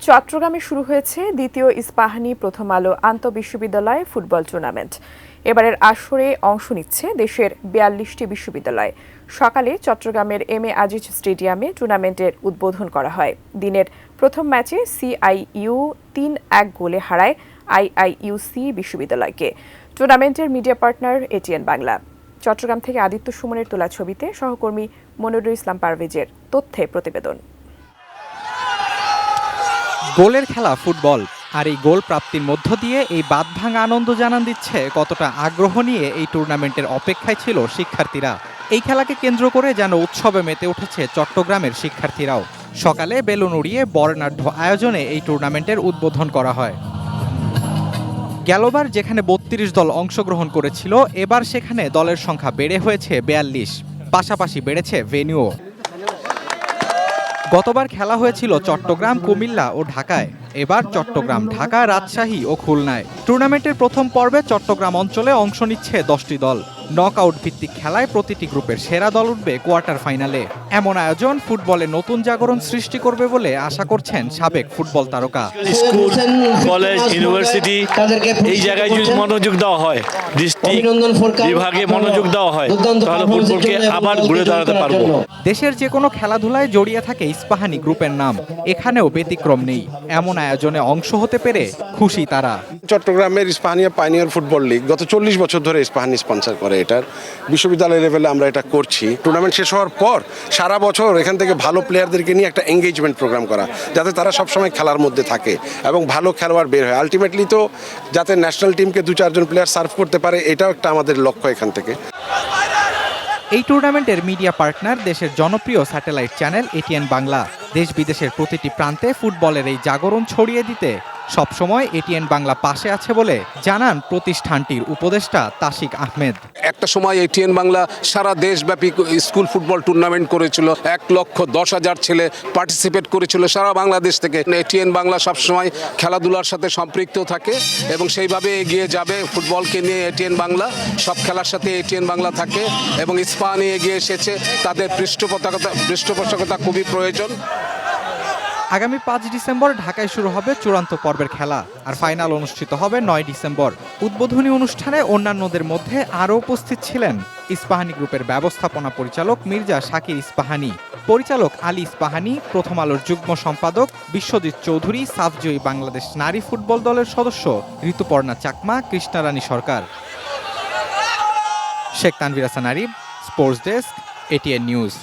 চট্টগ্রামে শুরু হয়েছে দ্বিতীয় ইস্পাহানি প্রথম আলো আন্তঃবিশ্ববিদ্যালয় ফুটবল টুর্নামেন্ট। এবারের আসরে অংশ নিচ্ছে দেশের ৪২টি বিশ্ববিদ্যালয়। সকালে চট্টগ্রামের এম.এ. আজিজ স্টেডিয়ামে টুর্নামেন্টের উদ্বোধন করা হয়। দিনের প্রথম ম্যাচে সিআইইউ ৩-১ গোলে হারায় আইআইইউসি বিশ্ববিদ্যালয়কে। টুর্নামেন্টের media partner ATN Bangla. Chattogram থেকে আদিত্য সুমনের তোলা ছবিতে সহকর্মী মনিরুল ইসলাম পারভেজের তথ্যে প্রতিবেদন। গোলের খেলা ফুটবল, আর এই গোল প্রাপ্তির মধ্য দিয়ে এই বাঁধভাঙা আনন্দ জানান দিচ্ছে কতটা আগ্রহ নিয়ে এই টুর্নামেন্টের অপেক্ষায় ছিল শিক্ষার্থীরা। এই খেলাকে কেন্দ্র করে যেন উৎসবে মেতে উঠেছে চট্টগ্রামের শিক্ষার্থীরাও। সকালে বেলুন উড়িয়ে বর্ণাঢ্য আয়োজনে এই টুর্নামেন্টের উদ্বোধন করা হয়। গেলবার যেখানে ৩২ দল অংশগ্রহণ করেছিল, এবার সেখানে দলের সংখ্যা বেড়ে হয়েছে ৪২। পাশাপাশি বেড়েছে ভেন্যুও। গতবার খেলা হয়েছিল চট্টগ্রাম, কুমিল্লা ও ঢাকায়। এবার চট্টগ্রাম, ঢাকা, রাজশাহী ও খুলনায়। টুর্নামেন্টের প্রথম পর্বে চট্টগ্রাম অঞ্চলে অংশ নিচ্ছে 10টি দল। নকআউট ভিত্তিক খেলায় প্রতিটি গ্রুপের সেরা দল উঠবে কোয়ার্টার ফাইনালে। এমন আয়োজন ফুটবলে নতুন জাগরণ সৃষ্টি করবে বলে আশা করছেন সাবেক ফুটবল তারকা। স্কুল, কলেজ, ইউনিভার্সিটি এই জায়গায় যদি মনোযোগ দেওয়া হয়, ডিস্ট্রিক্ট বিভাগে মনোযোগ দেওয়া হয়, তাহলে ফুটবলকে আবার ঘুরে দাঁড়াতে পারবো। দেশের যে কোনো খেলাধুলায় জড়িয়ে থাকে ইস্পাহানি গ্রুপের নাম, এখানেও ব্যতিক্রম নেই। এমন আয়োজনে অংশ হতে পেরে খুশি তারা। চট্টগ্রামের ইস্পাহানিয়া পাইনিয়ার ফুটবল লিগ গত 40 বছর ধরে ইস্পাহানি স্পন্সর করে। এটার বিশ্ববিদ্যালয় লেভেলে আমরা এটা করছি। টুর্নামেন্ট শেষ হওয়ার পর সারা বছর এখান থেকে ভালো প্লেয়ারদেরকে নিয়ে একটা এঙ্গেজমেন্ট প্রোগ্রাম করা, যাতে তারা সবসময় খেলার মধ্যে থাকে এবং ভালো খেলোয়াড় বের হয়। আলটিমেটলি তো যাতে ন্যাশনাল টিমকে 2-4 জন প্লেয়ার সার্ভ করতে পারে, এটাও একটা আমাদের লক্ষ্য এখান থেকে। এই টুর্নামেন্টের মিডিয়া পার্টনার দেশের জনপ্রিয় স্যাটেলাইট চ্যানেল এটিএন বাংলা। দেশ বিদেশের প্রতিটি প্রান্তে ফুটবলের এই জাগরণ ছড়িয়ে দিতে সবসময় এটিএন বাংলা পাশে আছে বলে জানান প্রতিষ্ঠানটির উপদেষ্টা তাশিক আহমেদ। একটা সময় এটিএন বাংলা সারা দেশব্যাপী স্কুল ফুটবল টুর্নামেন্ট করেছিল। 1,10,000 ছেলে পার্টিসিপেট করেছিল সারা বাংলাদেশ থেকে। এটিএন বাংলা সবসময় খেলাধুলার সাথে সম্পৃক্ত থাকে এবং সেইভাবে এগিয়ে যাবে। ফুটবলকে নিয়ে এটিএন বাংলা সব খেলার সাথে এটিএন বাংলা থাকে এবং ইস্পাহানি এগিয়ে এসেছে। তাদের পৃষ্ঠপোষকতা খুবই প্রয়োজন। আগামী 5 ডিসেম্বর ঢাকায় শুরু হবে চূড়ান্ত পর্বের খেলা, আর ফাইনাল অনুষ্ঠিত হবে 9 ডিসেম্বর। উদ্বোধনী অনুষ্ঠানে অন্যান্যদের মধ্যে আরও উপস্থিত ছিলেন ইস্পাহানি গ্রুপের ব্যবস্থাপনা পরিচালক মির্জা শাকির ইস্পাহানি, পরিচালক আলী ইস্পাহানি, প্রথম আলোর যুগ্ম সম্পাদক বিশ্বজিৎ চৌধুরী, সাফজয়ী বাংলাদেশ নারী ফুটবল দলের সদস্য Rituparna Chakma, Krishnarani Sarkar. Sheikh Tanvir Hasan Arif, sports desk, ATN news.